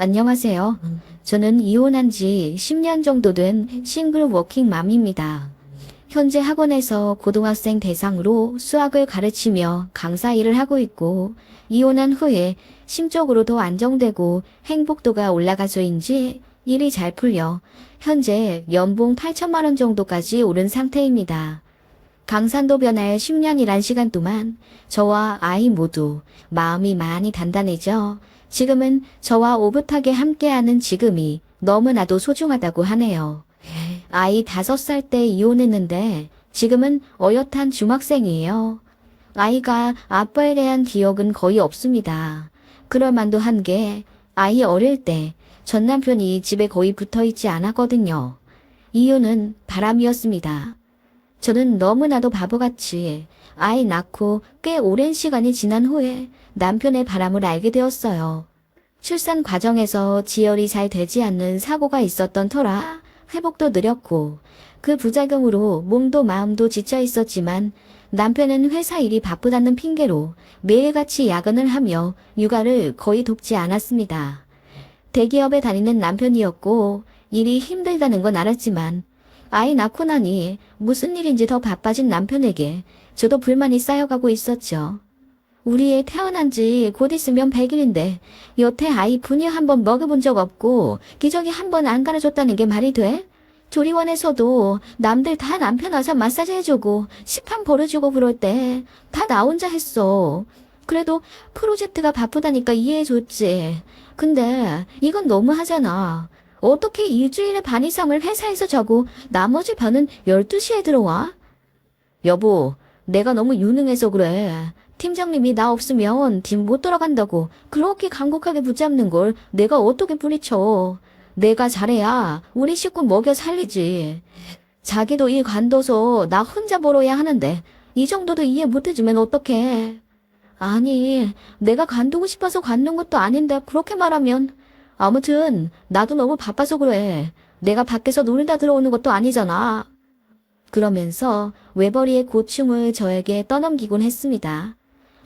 안녕하세요. 저는 이혼한 지 10년 정도 된 싱글 워킹 맘입니다. 현재 학원에서 고등학생 대상으로 수학을 가르치며 강사 일을 하고 있고, 이혼한 후에 심적으로 더 안정되고 행복도가 올라가서인지 일이 잘 풀려 현재 연봉 8천만 원 정도까지 오른 상태입니다. 강산도 변화에 10년이란 시간 동안 저와 아이 모두 마음이 많이 단단해져 지금은 저와 오붓하게 함께하는 지금이 너무나도 소중하다고 하네요. 아이 5살 때 이혼했는데 지금은 어엿한 중학생이에요. 아이가 아빠에 대한 기억은 거의 없습니다. 그럴 만도 한 게 아이 어릴 때 전 남편이 집에 거의 붙어 있지 않았거든요. 이유는 바람이었습니다. 저는 너무나도 바보같이 아이 낳고 꽤 오랜 시간이 지난 후에 남편의 바람을 알게 되었어요. 출산 과정에서 지혈이 잘 되지 않는 사고가 있었던 터라 회복도 느렸고 그 부작용으로 몸도 마음도 지쳐 있었지만 남편은 회사 일이 바쁘다는 핑계로 매일같이 야근을 하며 육아를 거의 돕지 않았습니다. 대기업에 다니는 남편이었고 일이 힘들다는 건 알았지만 아이 낳고 나니 무슨 일인지 더 바빠진 남편에게 저도 불만이 쌓여가고 있었죠. 우리 애 태어난 지 곧 있으면 100일인데 여태 아이 분유 한 번 먹여본 적 없고 기저귀 한 번 안 갈아줬다는 게 말이 돼? 조리원에서도 남들 다 남편 와서 마사지 해주고 식판 버려주고 그럴 때 다 나 혼자 했어. 그래도 프로젝트가 바쁘다니까 이해해줬지. 근데 이건 너무하잖아. 어떻게 일주일에 반 이상을 회사에서 자고 나머지 반은 12시에 들어와? 여보, 내가 너무 유능해서 그래. 팀장님이 나 없으면 팀 못 돌아간다고 그렇게 간곡하게 붙잡는 걸 내가 어떻게 뿌리쳐. 내가 잘해야 우리 식구 먹여 살리지. 자기도 일 관둬서 나 혼자 벌어야 하는데 이 정도도 이해 못해주면 어떡해. 아니, 내가 관두고 싶어서 관둔 것도 아닌데 그렇게 말하면. 아무튼 나도 너무 바빠서 그래. 내가 밖에서 놀다 들어오는 것도 아니잖아. 그러면서 외벌이의 고충을 저에게 떠넘기곤 했습니다.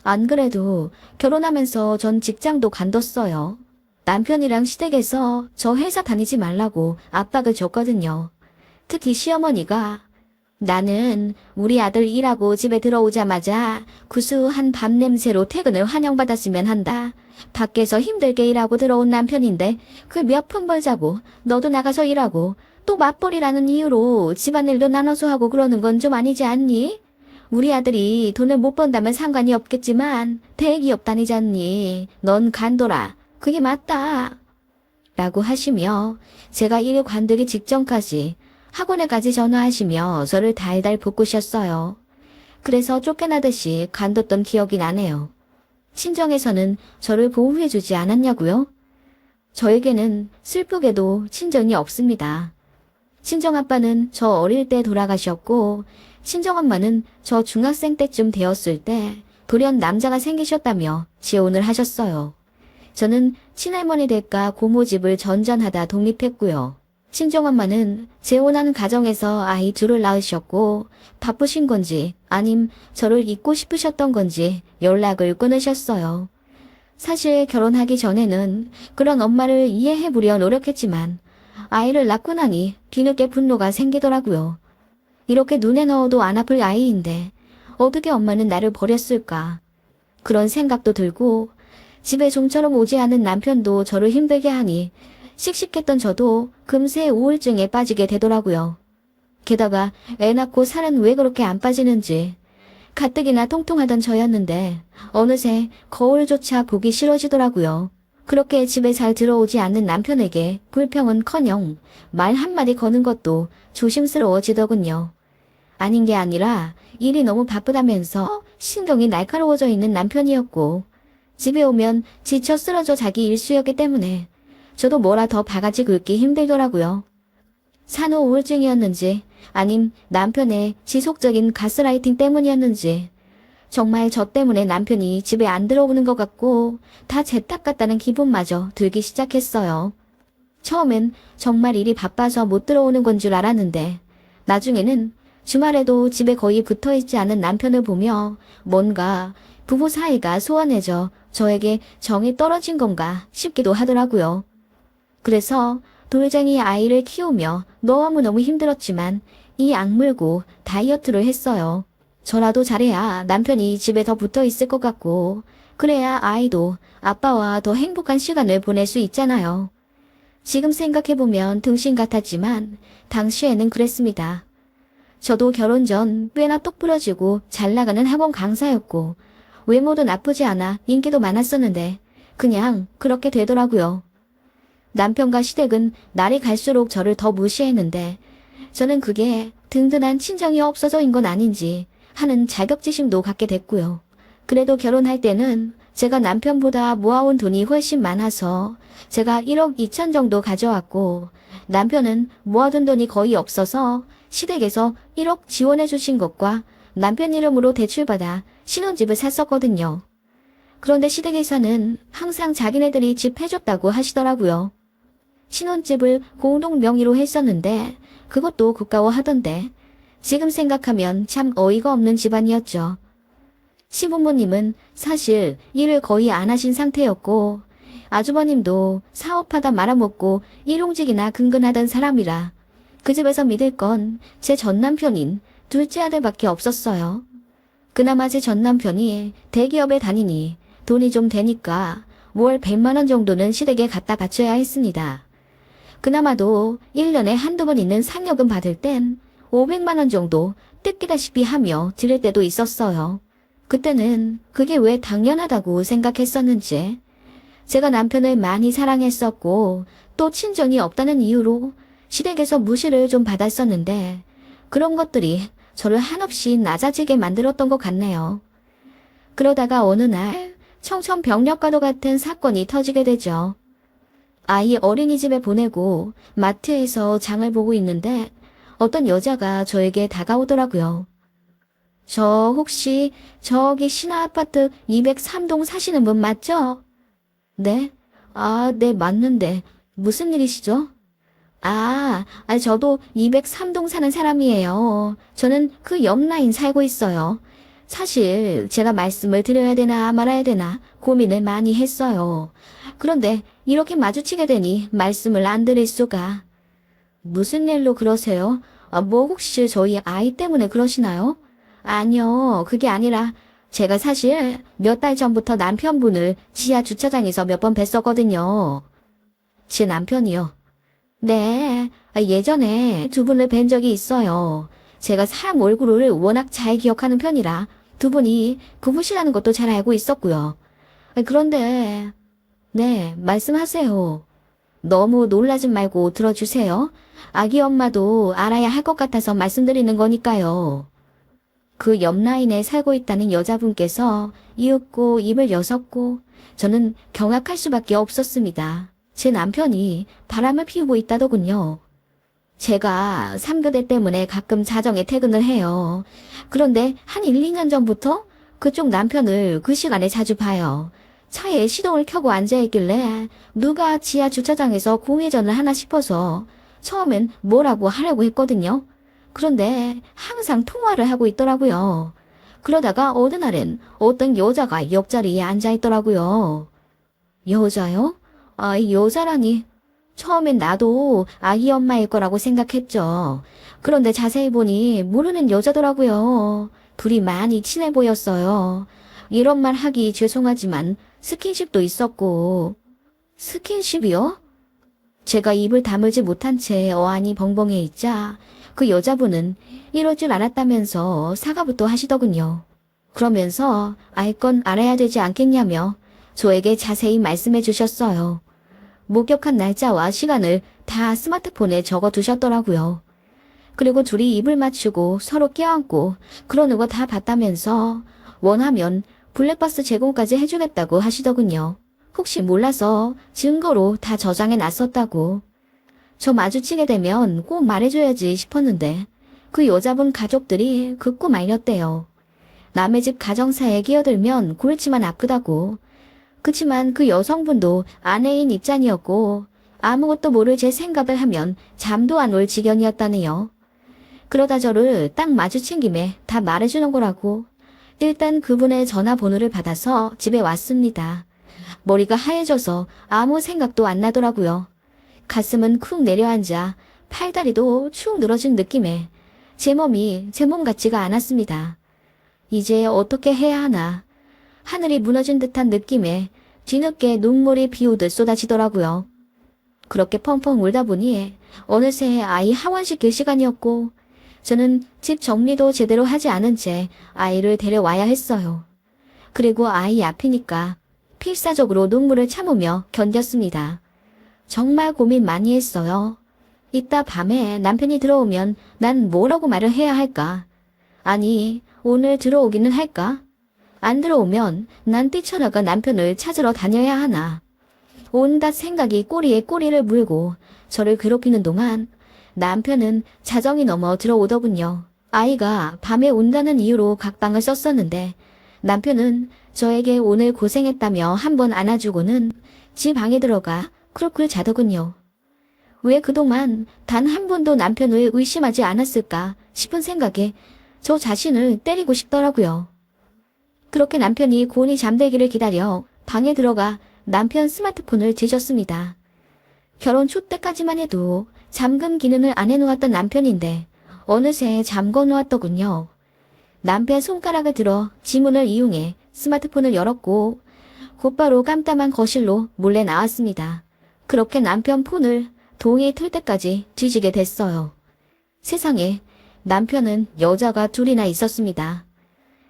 안 그래도 결혼하면서 전 직장도 관뒀어요. 남편이랑 시댁에서 저 회사 다니지 말라고 압박을 줬거든요. 특히 시어머니가 나는 우리 아들 일하고 집에 들어오자마자 구수한 밥 냄새로 퇴근을 환영받았으면 한다. 밖에서 힘들게 일하고 들어온 남편인데 그 몇 푼 벌자고 너도 나가서 일하고 또 맞벌이라는 이유로 집안일도 나눠서 하고 그러는 건 좀 아니지 않니? 우리 아들이 돈을 못 번다면 상관이 없겠지만 대기업 다니잖니. 넌 간둬라. 그게 맞다. 라고 하시며 제가 일 관두기 직전까지 학원에까지 전화하시며 저를 달달 볶으셨어요. 그래서 쫓겨나듯이 간뒀던 기억이 나네요. 친정에서는 저를 보호해주지 않았냐고요? 저에게는 슬프게도 친정이 없습니다. 친정아빠는 저 어릴 때 돌아가셨고 친정엄마는 저 중학생 때쯤 되었을 때 돌연 남자가 생기셨다며 지혼을 하셨어요. 저는 친할머니 댁과 고모 집을 전전하다 독립했고요. 친정엄마는 재혼하는 가정에서 아이 둘을 낳으셨고 바쁘신 건지 아님 저를 잊고 싶으셨던 건지 연락을 끊으셨어요. 사실 결혼하기 전에는 그런 엄마를 이해해보려 노력했지만 아이를 낳고 나니 뒤늦게 분노가 생기더라고요. 이렇게 눈에 넣어도 안 아플 아이인데 어떻게 엄마는 나를 버렸을까? 그런 생각도 들고 집에 좀처럼 오지 않은 남편도 저를 힘들게 하니 씩씩했던 저도 금세 우울증에 빠지게 되더라고요. 게다가 애 낳고 살은 왜 그렇게 안 빠지는지 가뜩이나 통통하던 저였는데 어느새 거울조차 보기 싫어지더라고요. 그렇게 집에 잘 들어오지 않는 남편에게 불평은커녕 말 한마디 거는 것도 조심스러워지더군요. 아닌 게 아니라 일이 너무 바쁘다면서 신경이 날카로워져 있는 남편이었고 집에 오면 지쳐 쓰러져 자기 일수였기 때문에 저도 뭐라 더 바가지 긁기 힘들더라고요. 산후 우울증이었는지 아님 남편의 지속적인 가스라이팅 때문이었는지 정말 저 때문에 남편이 집에 안 들어오는 것 같고 다 제 탓 같다는 기분마저 들기 시작했어요. 처음엔 정말 일이 바빠서 못 들어오는 건 줄 알았는데 나중에는 주말에도 집에 거의 붙어있지 않은 남편을 보며 뭔가 부부 사이가 소원해져 저에게 정이 떨어진 건가 싶기도 하더라고요. 그래서 돌쟁이 아이를 키우며 너무너무 힘들었지만 이 악물고 다이어트를 했어요. 저라도 잘해야 남편이 집에 더 붙어 있을 것 같고 그래야 아이도 아빠와 더 행복한 시간을 보낼 수 있잖아요. 지금 생각해보면 등신 같았지만 당시에는 그랬습니다. 저도 결혼 전 꽤나 똑부러지고 잘 나가는 학원 강사였고 외모도 나쁘지 않아 인기도 많았었는데 그냥 그렇게 되더라고요. 남편과 시댁은 날이 갈수록 저를 더 무시했는데 저는 그게 든든한 친정이 없어서인 건 아닌지 하는 자격지심도 갖게 됐고요. 그래도 결혼할 때는 제가 남편보다 모아온 돈이 훨씬 많아서 제가 1억 2천 정도 가져왔고 남편은 모아둔 돈이 거의 없어서 시댁에서 1억 지원해 주신 것과 남편 이름으로 대출받아 신혼집을 샀었거든요. 그런데 시댁에서는 항상 자기네들이 집 해줬다고 하시더라고요. 신혼집을 공동 명의로 했었는데 그것도 국가화하던데 지금 생각하면 참 어이가 없는 집안이었죠. 시부모님은 사실 일을 거의 안 하신 상태였고 아주버님도 사업하다 말아먹고 일용직이나 근근하던 사람이라 그 집에서 믿을 건 제 전남편인 둘째 아들밖에 없었어요. 그나마 제 전남편이 대기업에 다니니 돈이 좀 되니까 월 100만 원 정도는 시댁에 갖다 바쳐야 했습니다. 그나마도 1년에 한두 번 있는 상여금 받을 땐 500만 원 정도 뜯기다시피 하며 드릴 때도 있었어요. 그때는 그게 왜 당연하다고 생각했었는지 제가 남편을 많이 사랑했었고 또 친정이 없다는 이유로 시댁에서 무시를 좀 받았었는데 그런 것들이 저를 한없이 낮아지게 만들었던 것 같네요. 그러다가 어느 날 청천벽력과도 같은 사건이 터지게 되죠. 아이 어린이집에 보내고 마트에서 장을 보고 있는데 어떤 여자가 저에게 다가오더라고요. 저 혹시 저기 신화아파트 203동 사시는 분 맞죠? 네? 아, 네, 맞는데 무슨 일이시죠? 저도 203동 사는 사람이에요. 저는 그 옆 라인 살고 있어요. 사실 제가 말씀을 드려야 되나 말아야 되나 고민을 많이 했어요. 그런데 이렇게 마주치게 되니 말씀을 안 드릴 수가. 무슨 일로 그러세요? 뭐 혹시 저희 아이 때문에 그러시나요? 아니요, 그게 아니라 제가 사실 몇 달 전부터 남편분을 지하 주차장에서 몇 번 뵀었거든요. 제 남편이요. 네, 예전에 두 분을 뵌 적이 있어요. 제가 사람 얼굴을 워낙 잘 기억하는 편이라 두 분이 부부시라는 것도 잘 알고 있었고요. 그런데, 네, 말씀하세요. 너무 놀라지 말고 들어주세요. 아기 엄마도 알아야 할 것 같아서 말씀드리는 거니까요. 그 옆 라인에 살고 있다는 여자분께서 이윽고 입을 여섰고 저는 경악할 수밖에 없었습니다. 제 남편이 바람을 피우고 있다더군요. 제가 3교대 때문에 가끔 자정에 퇴근을 해요. 그런데 한 1, 2년 전부터 그쪽 남편을 그 시간에 자주 봐요. 차에 시동을 켜고 앉아있길래 누가 지하 주차장에서 공회전을 하나 싶어서 처음엔 뭐라고 하려고 했거든요. 그런데 항상 통화를 하고 있더라고요. 그러다가 어느 날엔 어떤 여자가 옆자리에 앉아있더라고요. 여자요? 여자라니. 처음엔 나도 아기 엄마일 거라고 생각했죠. 그런데 자세히 보니 모르는 여자더라고요. 둘이 많이 친해 보였어요. 이런 말 하기 죄송하지만 스킨십도 있었고. 스킨십이요? 제가 입을 다물지 못한 채 어안이 벙벙해 있자 그 여자분은 이럴 줄 알았다면서 사과부터 하시더군요. 그러면서 알 건 알아야 되지 않겠냐며 저에게 자세히 말씀해 주셨어요. 목격한 날짜와 시간을 다 스마트폰에 적어 두셨더라고요. 그리고 둘이 입을 맞추고 서로 껴안고 그러는 거 다 봤다면서 원하면 블랙박스 제공까지 해주겠다고 하시더군요. 혹시 몰라서 증거로 다 저장해 놨었다고. 저 마주치게 되면 꼭 말해줘야지 싶었는데 그 여자분 가족들이 극구 말렸대요. 남의 집 가정사에 끼어들면 골치만 아프다고. 그치만 그 여성분도 아내인 입장이었고 아무것도 모를 제 생각을 하면 잠도 안 올 지경이었다네요. 그러다 저를 딱 마주친 김에 다 말해주는 거라고. 일단 그분의 전화번호를 받아서 집에 왔습니다. 머리가 하얘져서 아무 생각도 안 나더라고요. 가슴은 쿵 내려앉아 팔다리도 축 늘어진 느낌에 제 몸이 제 몸 같지가 않았습니다. 이제 어떻게 해야 하나. 하늘이 무너진 듯한 느낌에 뒤늦게 눈물이 비오듯 쏟아지더라고요. 그렇게 펑펑 울다 보니 어느새 아이 하원시킬 시간이었고 저는 집 정리도 제대로 하지 않은 채 아이를 데려와야 했어요. 그리고 아이 앞이니까 필사적으로 눈물을 참으며 견뎠습니다. 정말 고민 많이 했어요. 이따 밤에 남편이 들어오면 난 뭐라고 말을 해야 할까? 아니, 오늘 들어오기는 할까? 안 들어오면 난 뛰쳐나가 남편을 찾으러 다녀야 하나? 온갖 생각이 꼬리에 꼬리를 물고 저를 괴롭히는 동안 남편은 자정이 넘어 들어오더군요. 아이가 밤에 온다는 이유로 각방을 썼었는데 남편은 저에게 오늘 고생했다며 한 번 안아주고는 집 방에 들어가 쿨쿨 자더군요. 왜 그동안 단 한 번도 남편을 의심하지 않았을까 싶은 생각에 저 자신을 때리고 싶더라고요. 그렇게 남편이 곤히 잠들기를 기다려 방에 들어가 남편 스마트폰을 뒤졌습니다. 결혼 초 때까지만 해도 잠금 기능을 안 해놓았던 남편인데 어느새 잠궈 놓았더군요. 남편 손가락을 들어 지문을 이용해 스마트폰을 열었고 곧바로 깜깜한 거실로 몰래 나왔습니다. 그렇게 남편 폰을 동이 틀 때까지 뒤지게 됐어요. 세상에 남편은 여자가 둘이나 있었습니다.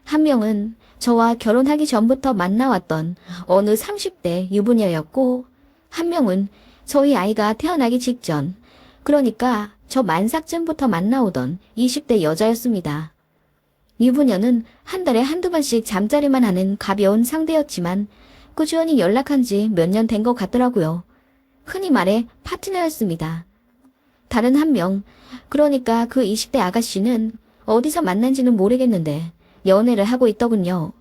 한 명은 저와 결혼하기 전부터 만나왔던 어느 30대 유부녀였고 한 명은 저희 아이가 태어나기 직전, 그러니까 저 만삭쯤부터 만나오던 20대 여자였습니다. 유부녀는 한 달에 한두 번씩 잠자리만 하는 가벼운 상대였지만 꾸준히 연락한 지 몇 년 된 것 같더라고요. 흔히 말해 파트너였습니다. 다른 한 명, 그러니까 그 20대 아가씨는 어디서 만난지는 모르겠는데 연애를 하고 있더군요.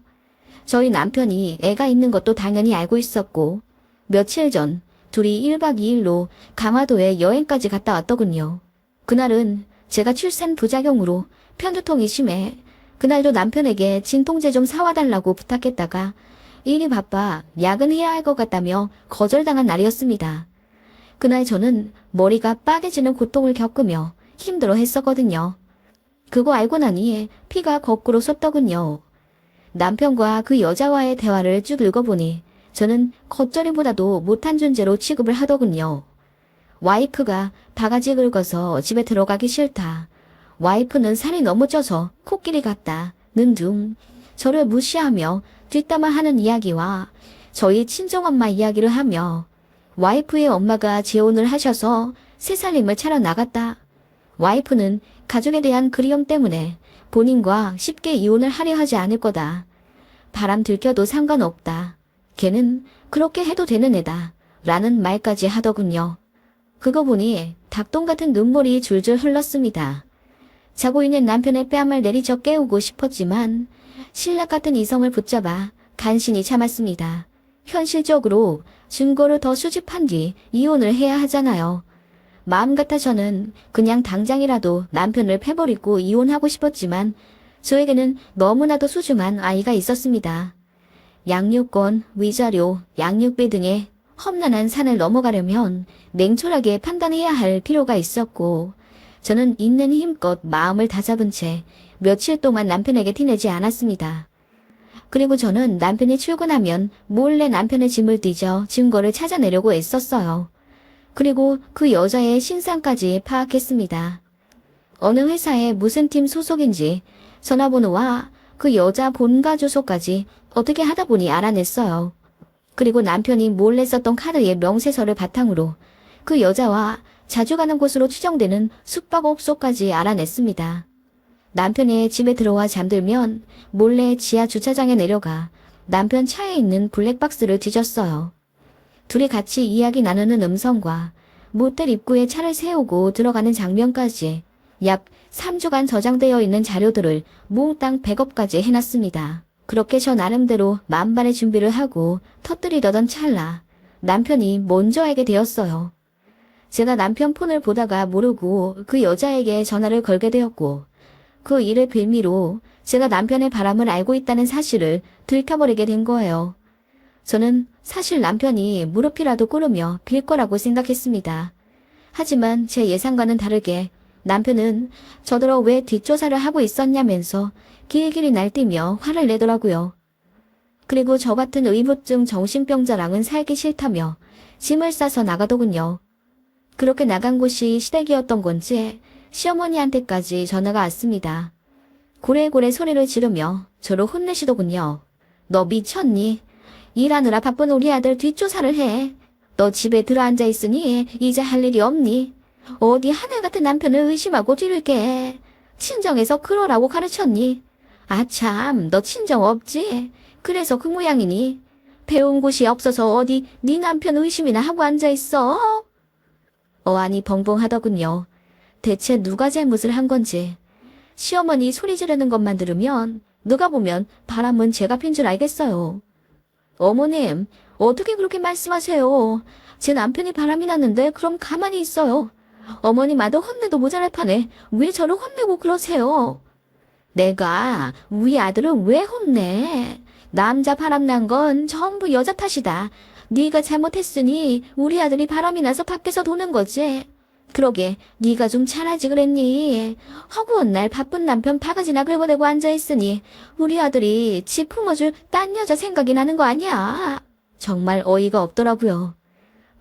저희 남편이 애가 있는 것도 당연히 알고 있었고 며칠 전 둘이 1박 2일로 강화도에 여행까지 갔다 왔더군요. 그날은 제가 출산 부작용으로 편두통이 심해 그날도 남편에게 진통제 좀 사와달라고 부탁했다가 일이 바빠 야근해야 할 것 같다며 거절당한 날이었습니다. 그날 저는 머리가 빠개지는 고통을 겪으며 힘들어 했었거든요. 그거 알고 나니 피가 거꾸로 솟더군요. 남편과 그 여자와의 대화를 쭉 읽어보니 저는 겉절이보다도 못한 존재로 취급을 하더군요. 와이프가 바가지 긁어서 집에 들어가기 싫다. 와이프는 살이 너무 쪄서 코끼리 같다는 등 저를 무시하며 뒷담화하는 이야기와 저희 친정엄마 이야기를 하며 와이프의 엄마가 재혼을 하셔서 새살림을 차려 나갔다. 와이프는 가족에 대한 그리움 때문에 본인과 쉽게 이혼을 하려 하지 않을 거다. 바람 들켜도 상관없다. 걔는 그렇게 해도 되는 애다. 라는 말까지 하더군요. 그거 보니 닭똥 같은 눈물이 줄줄 흘렀습니다. 자고 있는 남편의 뺨을 내리쳐 깨우고 싶었지만 신락 같은 이성을 붙잡아 간신히 참았습니다. 현실적으로 증거를 더 수집한 뒤 이혼을 해야 하잖아요. 마음 같아서는 그냥 당장이라도 남편을 패버리고 이혼하고 싶었지만 저에게는 너무나도 소중한 아이가 있었습니다. 양육권, 위자료, 양육비 등의 험난한 산을 넘어가려면 냉철하게 판단해야 할 필요가 있었고 저는 있는 힘껏 마음을 다잡은 채 며칠 동안 남편에게 티내지 않았습니다. 그리고 저는 남편이 출근하면 몰래 남편의 짐을 뒤져 증거를 찾아내려고 애썼어요. 그리고 그 여자의 신상까지 파악했습니다. 어느 회사에 무슨 팀 소속인지 전화번호와 그 여자 본가 주소까지 어떻게 하다 보니 알아냈어요. 그리고 남편이 몰래 썼던 카드의 명세서를 바탕으로 그 여자와 자주 가는 곳으로 추정되는 숙박업소까지 알아냈습니다. 남편의 집에 들어와 잠들면 몰래 지하 주차장에 내려가 남편 차에 있는 블랙박스를 뒤졌어요. 둘이 같이 이야기 나누는 음성과 모텔 입구에 차를 세우고 들어가는 장면까지 약 3주간 저장되어 있는 자료들을 몽땅 백업까지 해놨습니다. 그렇게 저 나름대로 만반의 준비를 하고 터뜨리려던 찰나 남편이 먼저 알게 되었어요. 제가 남편 폰을 보다가 모르고 그 여자에게 전화를 걸게 되었고 그 일을 빌미로 제가 남편의 바람을 알고 있다는 사실을 들켜버리게 된 거예요. 저는 사실 남편이 무릎이라도 꿇으며 빌 거라고 생각했습니다. 하지만 제 예상과는 다르게 남편은 저더러 왜 뒷조사를 하고 있었냐면서 길길이 날뛰며 화를 내더라고요. 그리고 저 같은 의무증 정신병자랑은 살기 싫다며 짐을 싸서 나가더군요. 그렇게 나간 곳이 시댁이었던 건지 시어머니한테까지 전화가 왔습니다. 고래고래 소리를 지르며 저를 혼내시더군요. 너 미쳤니? 일하느라 바쁜 우리 아들 뒷조사를 해. 너 집에 들어앉아 있으니 이제 할 일이 없니? 어디 하늘 같은 남편을 의심하고 뒤를 깨. 친정에서 그러라고 가르쳤니? 아참, 너 친정 없지? 그래서 그 모양이니? 배운 곳이 없어서 어디 네 남편 의심이나 하고 앉아있어? 어안이 벙벙하더군요. 대체 누가 잘못을 한 건지. 시어머니 소리 지르는 것만 들으면 누가 보면 바람은 제가 핀 줄 알겠어요. 어머님, 어떻게 그렇게 말씀하세요? 제 남편이 바람이 났는데 그럼 가만히 있어요. 어머님마저 혼내도 모자랄 판에 왜 저를 혼내고 그러세요? 내가 우리 아들을 왜 혼내? 남자 바람난 건 전부 여자 탓이다. 네가 잘못했으니 우리 아들이 바람이 나서 밖에서 도는 거지. 그러게 네가 좀 잘하지 그랬니? 허구한 날 바쁜 남편 바가지나 긁어대고 앉아있으니 우리 아들이 지 품어줄 딴 여자 생각이 나는 거 아니야. 정말 어이가 없더라고요.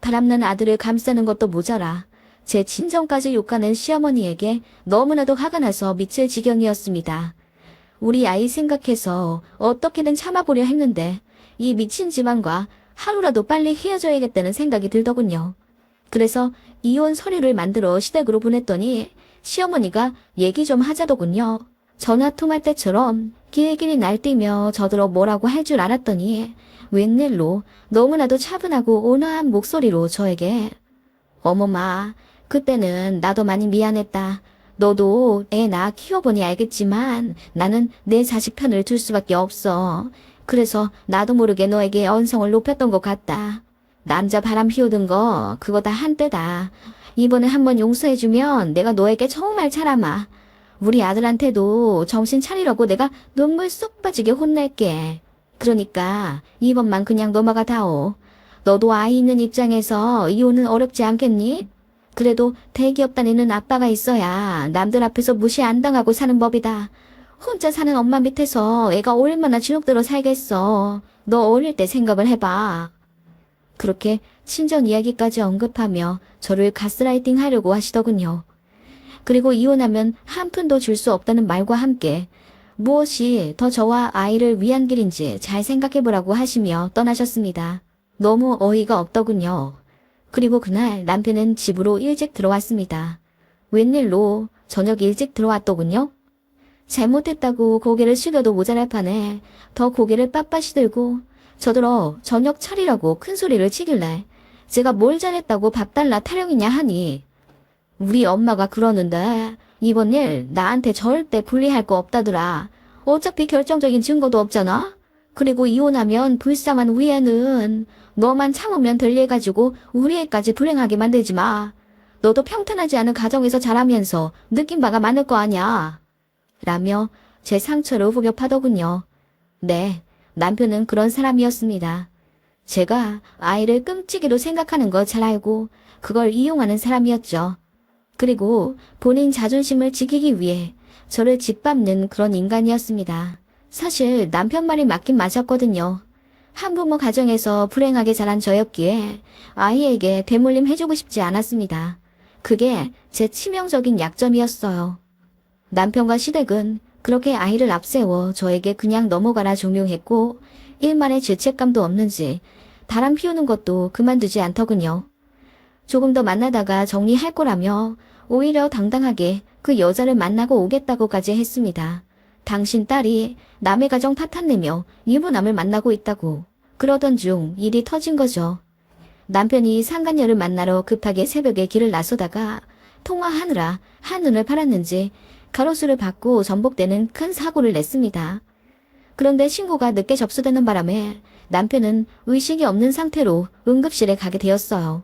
바람난 아들을 감싸는 것도 모자라 제 친정까지 욕하는 시어머니에게 너무나도 화가 나서 미칠 지경이었습니다. 우리 아이 생각해서 어떻게든 참아보려 했는데 이 미친 집안과 하루라도 빨리 헤어져야겠다는 생각이 들더군요. 그래서 이혼 서류를 만들어 시댁으로 보냈더니 시어머니가 얘기 좀 하자더군요. 전화 통할 때처럼 길길이 날뛰며 저더러 뭐라고 할 줄 알았더니 웬일로 너무나도 차분하고 온화한 목소리로 저에게 어머마, 그때는 나도 많이 미안했다. 너도 애 낳아 키워보니 알겠지만 나는 내 자식 편을 들 수밖에 없어. 그래서 나도 모르게 너에게 언성을 높였던 것 같다. 남자 바람 피우던 거 그거 다 한때다. 이번에 한번 용서해주면 내가 너에게 정말 잘하마. 우리 아들한테도 정신 차리라고 내가 눈물 쏙 빠지게 혼낼게. 그러니까 이번만 그냥 넘어가 다오. 너도 아이 있는 입장에서 이혼은 어렵지 않겠니? 그래도 대기업 다니는 아빠가 있어야 남들 앞에서 무시 안 당하고 사는 법이다. 혼자 사는 엄마 밑에서 애가 얼마나 주눅들어 살겠어. 너 어릴 때 생각을 해봐. 그렇게 친정 이야기까지 언급하며 저를 가스라이팅 하려고 하시더군요. 그리고 이혼하면 한 푼도 줄 수 없다는 말과 함께 무엇이 더 저와 아이를 위한 길인지 잘 생각해보라고 하시며 떠나셨습니다. 너무 어이가 없더군요. 그리고 그날 남편은 집으로 일찍 들어왔습니다. 웬일로 저녁 일찍 들어왔더군요. 잘못했다고 고개를 숙여도 모자랄 판에 더 고개를 빳빳이 들고 저더러 저녁 차리라고 큰 소리를 치길래 제가 뭘 잘했다고 밥 달라 타령이냐 하니 우리 엄마가 그러는데 이번 일 나한테 절대 불리할 거 없다더라. 어차피 결정적인 증거도 없잖아. 그리고 이혼하면 불쌍한 우리 애는 너만 참으면 될 일 가지고 우리 애까지 불행하게 만들지 마. 너도 평탄하지 않은 가정에서 자라면서 느낀 바가 많을 거 아냐. 라며 제 상처를 후벼파더군요. 네, 남편은 그런 사람이었습니다. 제가 아이를 끔찍이로 생각하는 거 잘 알고 그걸 이용하는 사람이었죠. 그리고 본인 자존심을 지키기 위해 저를 짓밟는 그런 인간이었습니다. 사실 남편 말이 맞긴 맞았거든요. 한부모 가정에서 불행하게 자란 저였기에 아이에게 대물림 해주고 싶지 않았습니다. 그게 제 치명적인 약점이었어요. 남편과 시댁은 그렇게 아이를 앞세워 저에게 그냥 넘어가라 종용했고 일말의 죄책감도 없는지 바람 피우는 것도 그만두지 않더군요. 조금 더 만나다가 정리할 거라며 오히려 당당하게 그 여자를 만나고 오겠다고까지 했습니다. 당신 딸이 남의 가정 탓한내며 유부남을 만나고 있다고 그러던 중 일이 터진 거죠. 남편이 상간녀를 만나러 급하게 새벽에 길을 나서다가 통화하느라 한눈을 팔았는지 가로수를 받고 전복되는 큰 사고를 냈습니다. 그런데 신고가 늦게 접수되는 바람에 남편은 의식이 없는 상태로 응급실에 가게 되었어요.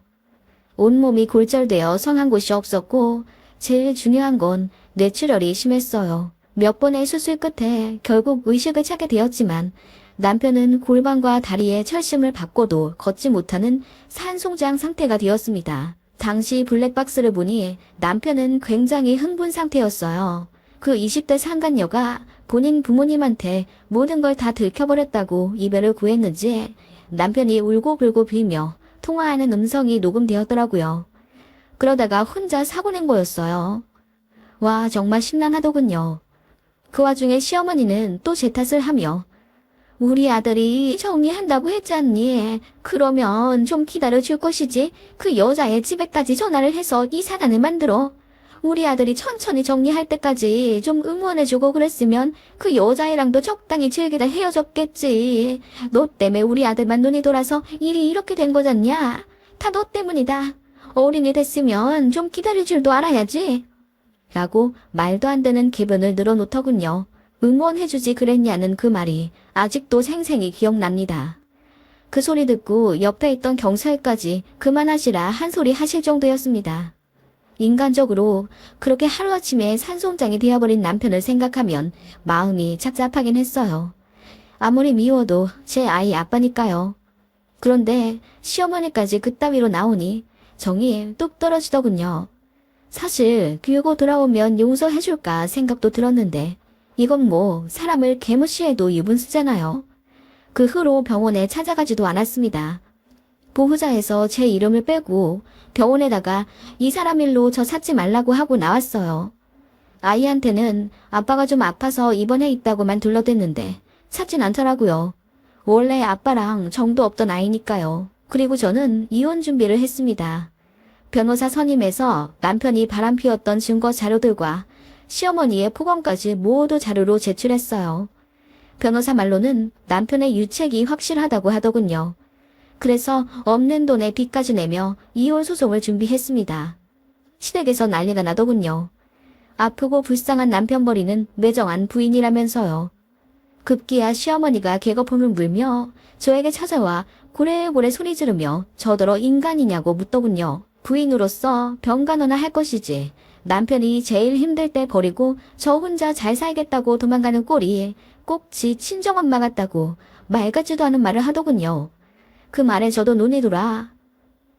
온몸이 골절되어 성한 곳이 없었고 제일 중요한 건 뇌출혈이 심했어요. 몇 번의 수술 끝에 결국 의식을 찾게 되었지만 남편은 골반과 다리에 철심을 받고도 걷지 못하는 산송장 상태가 되었습니다. 당시 블랙박스를 보니 남편은 굉장히 흥분 상태였어요. 그 20대 상간녀가 본인 부모님한테 모든 걸 다 들켜버렸다고 이별을 구했는지 남편이 울고불고 빌며 통화하는 음성이 녹음되었더라고요. 그러다가 혼자 사고 낸 거였어요. 와, 정말 심란하더군요. 그 와중에 시어머니는 또 제 탓을 하며 우리 아들이 정리한다고 했잖니. 그러면 좀 기다려줄 것이지. 그 여자의 집에까지 전화를 해서 이 사단을 만들어. 우리 아들이 천천히 정리할 때까지 좀 응원해주고 그랬으면 그 여자애랑도 적당히 즐기다 헤어졌겠지. 너 때문에 우리 아들만 눈이 돌아서 일이 이렇게 된 거잖냐. 다 너 때문이다. 어린이 됐으면 좀 기다릴 줄도 알아야지. 라고 말도 안 되는 궤변을 늘어놓더군요. 응원해주지 그랬냐는 그 말이 아직도 생생히 기억납니다. 그 소리 듣고 옆에 있던 경찰까지 그만하시라 한 소리 하실 정도였습니다. 인간적으로 그렇게 하루아침에 산송장이 되어버린 남편을 생각하면 마음이 착잡하긴 했어요. 아무리 미워도 제 아이 아빠니까요. 그런데 시어머니까지 그따위로 나오니 정이 뚝 떨어지더군요. 사실 비우고 돌아오면 용서해줄까 생각도 들었는데 이건 뭐 사람을 개무시해도 유분수잖아요. 그 후로 병원에 찾아가지도 않았습니다. 보호자에서 제 이름을 빼고 병원에다가 이 사람 일로 저 찾지 말라고 하고 나왔어요. 아이한테는 아빠가 좀 아파서 입원해 있다고만 둘러댔는데 찾진 않더라고요. 원래 아빠랑 정도 없던 아이니까요. 그리고 저는 이혼 준비를 했습니다. 변호사 선임해서 남편이 바람피웠던 증거 자료들과 시어머니의 폭언까지 모두 자료로 제출했어요. 변호사 말로는 남편의 유책이 확실하다고 하더군요. 그래서 없는 돈에 빚까지 내며 이혼 소송을 준비했습니다. 시댁에서 난리가 나더군요. 아프고 불쌍한 남편 버리는 매정한 부인이라면서요. 급기야 시어머니가 개거품을 물며 저에게 찾아와 고래고래 소리 지르며 저더러 인간이냐고 묻더군요. 부인으로서 병간호나 할 것이지. 남편이 제일 힘들 때 버리고 저 혼자 잘 살겠다고 도망가는 꼴이 꼭 지 친정엄마 같다고 말 같지도 않은 말을 하더군요. 그 말에 저도 눈이 돌아.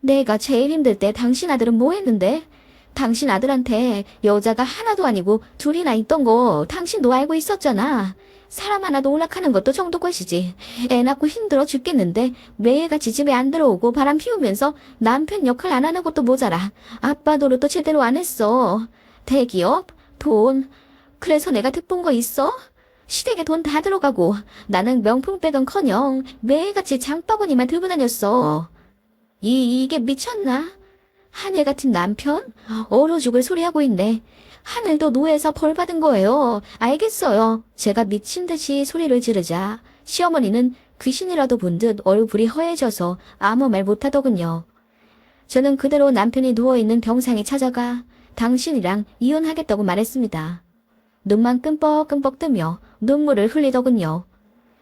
내가 제일 힘들 때 당신 아들은 뭐 했는데? 당신 아들한테 여자가 하나도 아니고 둘이나 있던 거 당신도 알고 있었잖아. 사람 하나도 오락하는 것도 정도 것이지. 애 낳고 힘들어 죽겠는데 매일같이 집에 안 들어오고 바람 피우면서 남편 역할 안 하는 것도 모자라. 아빠 노릇도 제대로 안 했어. 대기업? 돈? 그래서 내가 특본 거 있어? 시댁에 돈 다 들어가고 나는 명품백은커녕 매일같이 장바구니만 들고 다녔어. 이게 미쳤나? 하늘 같은 남편? 얼어 죽을 소리 하고 있네. 하늘도 노예에서 벌 받은 거예요. 알겠어요. 제가 미친 듯이 소리를 지르자 시어머니는 귀신이라도 본 듯 얼굴이 허해져서 아무 말 못하더군요. 저는 그대로 남편이 누워있는 병상에 찾아가 당신이랑 이혼하겠다고 말했습니다. 눈만 끔뻑끔뻑 뜨며 눈물을 흘리더군요.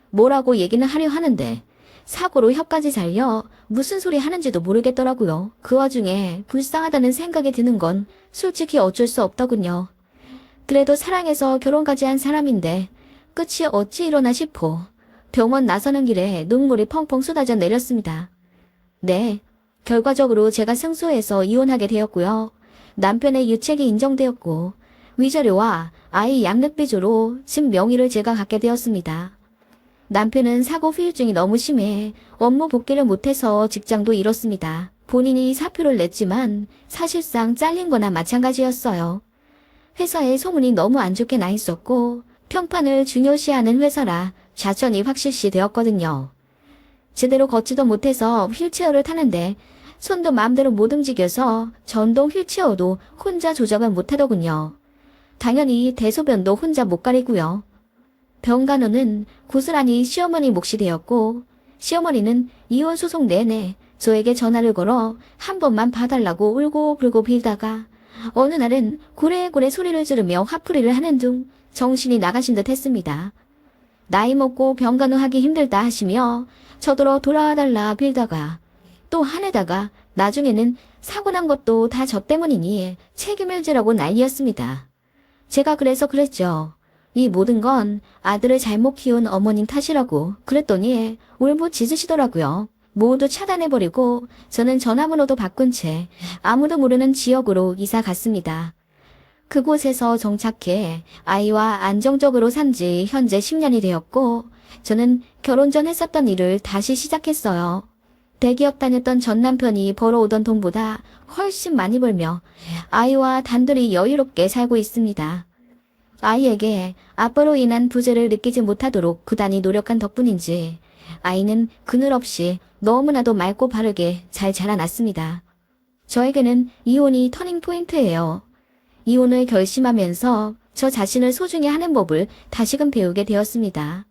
뭐라고 얘기는 하려 하는데 사고로 혀까지 잘려 무슨 소리 하는지도 모르겠더라고요. 그 와중에 불쌍하다는 생각이 드는 건 솔직히 어쩔 수 없더군요. 그래도 사랑해서 결혼까지 한 사람인데 끝이 어찌 이러나 싶어 병원 나서는 길에 눈물이 펑펑 쏟아져 내렸습니다. 네, 결과적으로 제가 승소해서 이혼하게 되었고요. 남편의 유책이 인정되었고 위자료와 아이 양육비조로 집 명의를 제가 갖게 되었습니다. 남편은 사고 후유증이 너무 심해 업무 복귀를 못해서 직장도 잃었습니다. 본인이 사표를 냈지만 사실상 잘린 거나 마찬가지였어요. 회사에 소문이 너무 안 좋게 나 있었고 평판을 중요시하는 회사라 자천이 확실시 되었거든요. 제대로 걷지도 못해서 휠체어를 타는데 손도 마음대로 못 움직여서 전동 휠체어도 혼자 조작을 못하더군요. 당연히 대소변도 혼자 못 가리고요. 병간호는 고스란히 시어머니 몫이 되었고 시어머니는 이혼 소송 내내 저에게 전화를 걸어 한 번만 봐달라고 울고불고 빌다가 어느 날은 고래고래 소리를 지르며 화풀이를 하는 중 정신이 나가신 듯 했습니다. 나이 먹고 병간호하기 힘들다 하시며 저더러 돌아와달라 빌다가 또 한해다가 나중에는 사고 난 것도 다 저 때문이니 책임을 지라고 난리였습니다. 제가 그래서 그랬죠. 이 모든 건 아들을 잘못 키운 어머님 탓이라고 그랬더니 울부짖으시더라고요. 모두 차단해버리고 저는 전화번호도 바꾼 채 아무도 모르는 지역으로 이사 갔습니다. 그곳에서 정착해 아이와 안정적으로 산 지 현재 10년이 되었고 저는 결혼 전 했었던 일을 다시 시작했어요. 대기업 다녔던 전 남편이 벌어오던 돈보다 훨씬 많이 벌며 아이와 단둘이 여유롭게 살고 있습니다. 아이에게 아빠로 인한 부재를 느끼지 못하도록 그단히 노력한 덕분인지 아이는 그늘 없이 너무나도 맑고 바르게 잘 자라났습니다. 저에게는 이혼이 터닝 포인트예요. 이혼을 결심하면서 저 자신을 소중히 하는 법을 다시금 배우게 되었습니다.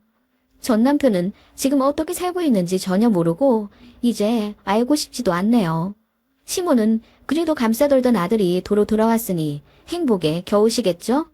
전 남편은 지금 어떻게 살고 있는지 전혀 모르고 이제 알고 싶지도 않네요. 시모는 그래도 감싸돌던 아들이 도로 돌아왔으니 행복에 겨우시겠죠?